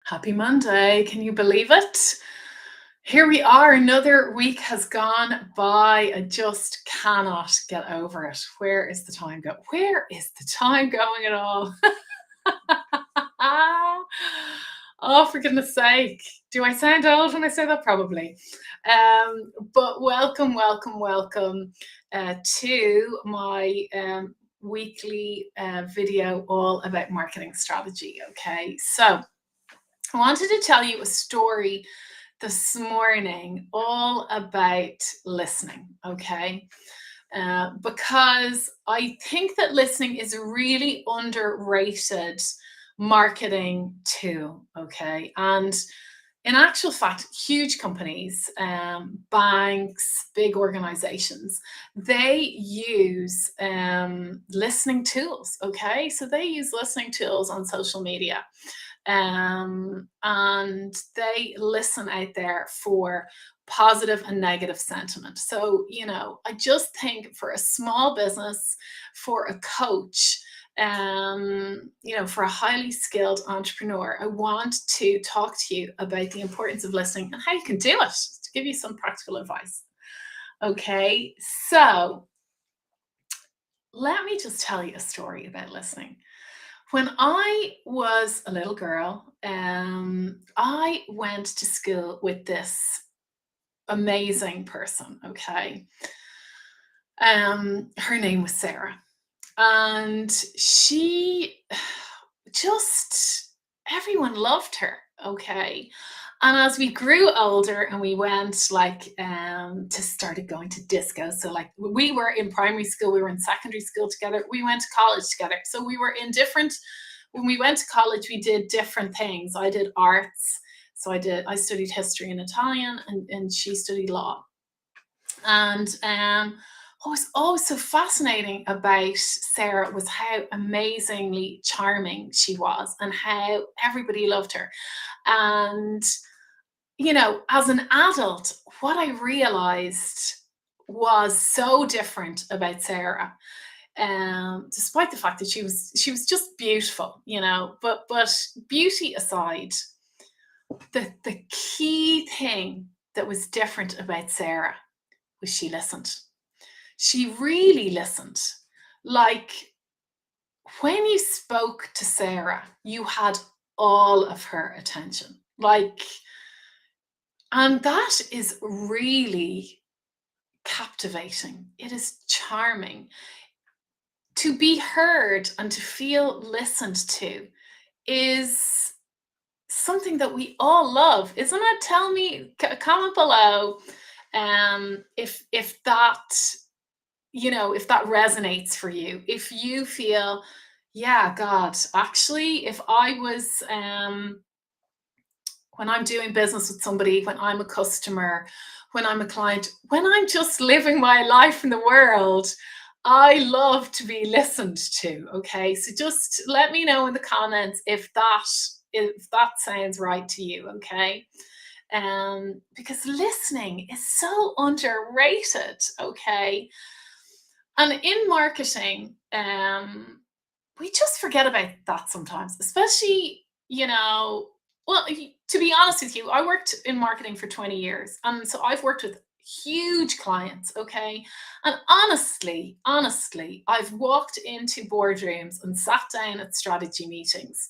Happy Monday. Can you believe it? Here we are. Another week has gone by. I just cannot get over it. Where is the time go? Where is the time going at all? Oh, for goodness sake. Do I sound old when I say that? Probably. But welcome to my weekly video all about marketing strategy. Okay. So, I wanted to tell you a story this morning all about listening, okay? Because I think that listening is a really underrated marketing tool, okay? And in actual fact, huge companies, banks, big organizations, they use listening tools, okay? So they use listening tools on social media, and they listen out there for positive and negative sentiment. So, I just think for a small business, for a coach, for a highly skilled entrepreneur, I want to talk to you about the importance of listening and how you can do it, to give you some practical advice. Okay, so let me just tell you a story about listening. When I was a little girl, I went to school with this amazing person. Okay, her name was Sarah, and she just everyone loved her. Okay, and as we grew older and we went to started going to disco, so like we were in primary school, we were in secondary school together, we went to college together, so we were in different. When we went to college, we did different things. I did arts, so I studied history and Italian, and she studied law. And what was always so fascinating about Sarah was how amazingly charming she was and how everybody loved her. And, as an adult, what I realized was so different about Sarah. Despite the fact that she was just beautiful, but beauty aside, the key thing that was different about Sarah was she listened. She really listened. Like, when you spoke to Sarah, you had all of her attention. And that is really captivating. It is charming. To be heard and to feel listened to is something that we all love, isn't it? Tell me, comment below, if that if that resonates for you, if you feel, yeah, God, actually, if I was when I'm doing business with somebody, when I'm a customer, when I'm a client, when I'm just living my life in the world, I love to be listened to. Okay, so just let me know in the comments if that sounds right to you. Okay, because listening is so underrated. Okay, and in marketing, we just forget about that sometimes, especially, well, to be honest with you, I worked in marketing for 20 years. And so I've worked with huge clients. Okay. And honestly, I've walked into boardrooms and sat down at strategy meetings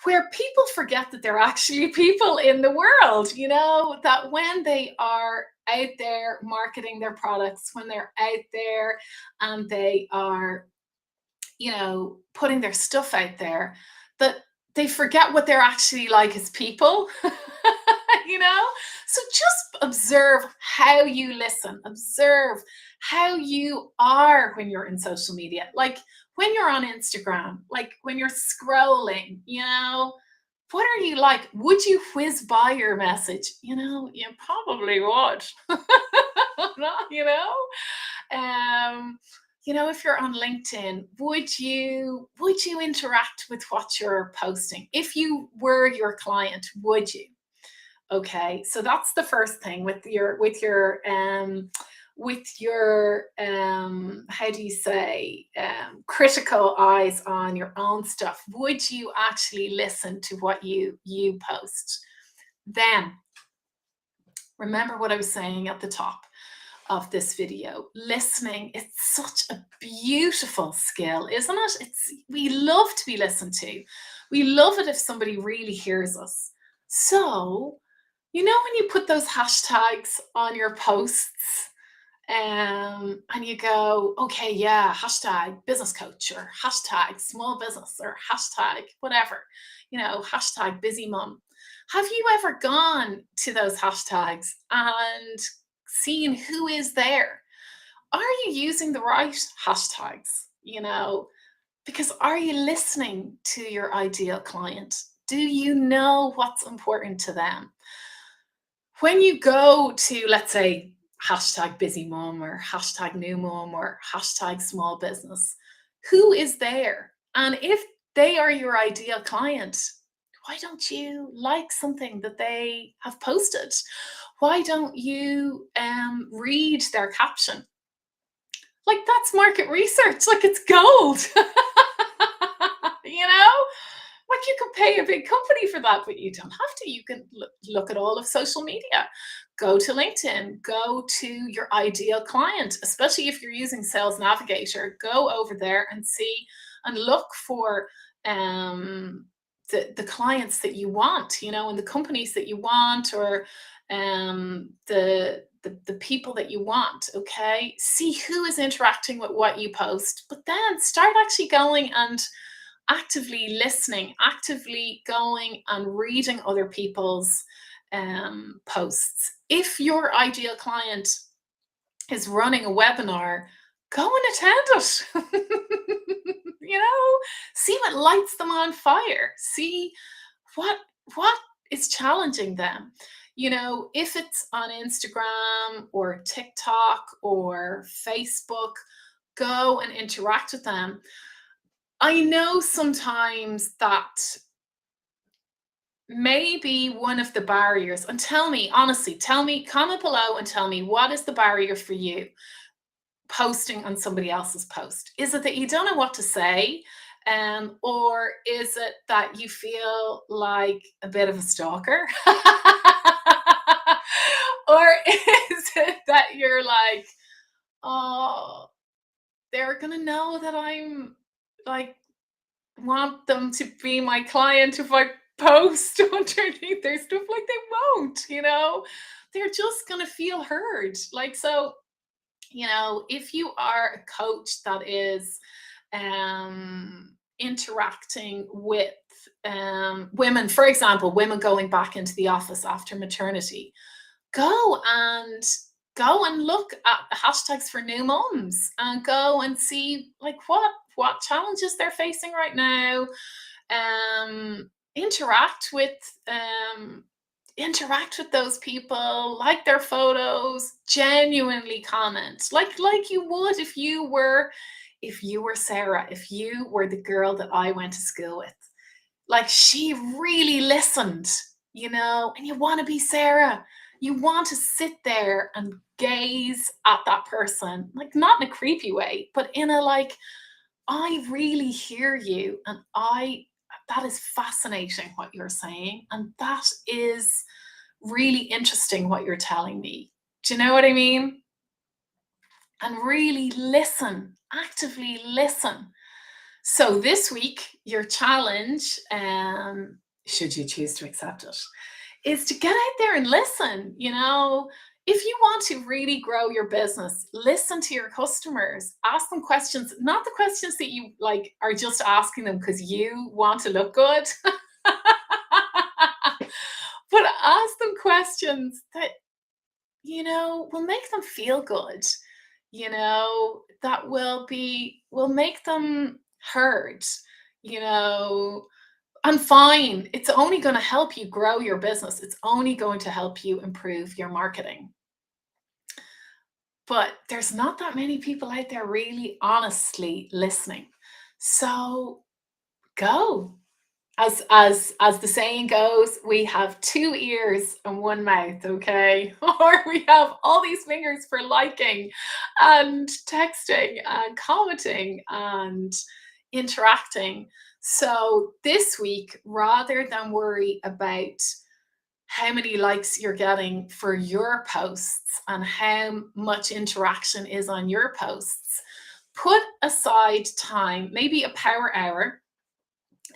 where people forget that they're actually people in the world, that when they are out there marketing their products, when they're out there and they are, putting their stuff out there, that they forget what they're actually like as people. you know? So just observe how you listen, observe how you are when you're in social media. Like when you're on Instagram, like when you're scrolling, what are you like? Would you whiz by your message? You probably would. you know? Um, if you're on LinkedIn, would you interact with what you're posting? If you were your client, would you? Okay, so that's the first thing with your with your how do you say, critical eyes on your own stuff, would you actually listen to what you post? Then remember what I was saying at the top of this video. Listening, it's such a beautiful skill, isn't it? We love to be listened to. We love it if somebody really hears us. So, you know, when you put those hashtags on your posts, and you go, okay, yeah, hashtag business coach, or hashtag small business, or hashtag whatever, you know, hashtag busy mum. Have you ever gone to those hashtags and seen who is there? Are you using the right hashtags? You know, because are you listening to your ideal client? Do you know what's important to them? When you go to, let's say, hashtag busy mom, or hashtag new mom, or hashtag small business, who is there? And if they are your ideal client, why don't you like something that they have posted? Why don't you read their caption? Like, that's market research, like it's gold. You know? Like, you could pay a big company for that, but you don't have to. You can look at all of social media. Go to LinkedIn, go to your ideal client, especially if you're using Sales Navigator. Go over there and see and look for the clients that you want, you know, and the companies that you want, or the people that you want. Okay, see who is interacting with what you post, but then start actually going and actively listening, actively going and reading other people's posts. If your ideal client is running a webinar, go and attend it. You know, see what lights them on fire. See what what is challenging them. You know, if it's on Instagram or TikTok or Facebook, go and interact with them. I know sometimes that maybe one of the barriers, and tell me honestly, tell me, comment below and tell me, what is the barrier for you posting on somebody else's post? Is it that you don't know what to say? Or is it that you feel like a bit of a stalker? Or is it that you're like, oh, they're gonna know that I'm like, want them to be my client if I post underneath their stuff? Like, they won't, you know? They're just gonna feel heard. Like, so, you know, if you are a coach that is interacting with women, for example, women going back into the office after maternity, go and go and look at hashtags for new moms, and go and see like what challenges they're facing right now. Interact with interact with those people, like their photos, genuinely comment, like you would if you were Sarah, if you were the girl that I went to school with. Like, she really listened, you know, and you want to be Sarah. You want to sit there and gaze at that person, like, not in a creepy way, but in a like, I really hear you, and that is fascinating what you're saying, and that is really interesting what you're telling me. Do you know what I mean? And really listen, actively listen. So this week, your challenge, should you choose to accept it, is to get out there and listen. You know, if you want to really grow your business, listen to your customers, ask them questions, not the questions that you like are just asking them because you want to look good, but ask them questions that, you know, will make them feel good, you know, that will make them heard, you know. And fine, it's only going to help you grow your business. It's only going to help you improve your marketing. But there's not that many people out there really honestly listening. So go As the saying goes, we have two ears and one mouth, okay? Or we have all these fingers for liking and texting and commenting and interacting. So this week, rather than worry about how many likes you're getting for your posts and how much interaction is on your posts, put aside time, maybe a power hour,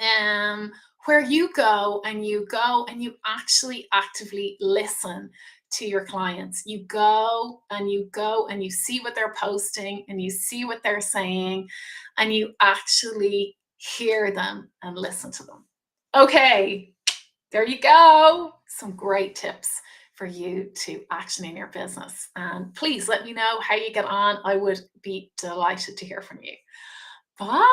um, where you go and you actually actively listen to your clients. You go and you go and you see what they're posting and you see what they're saying and you actually hear them and listen to them. Okay, there you go. Some great tips for you to action in your business. And please let me know how you get on. I would be delighted to hear from you. Bye.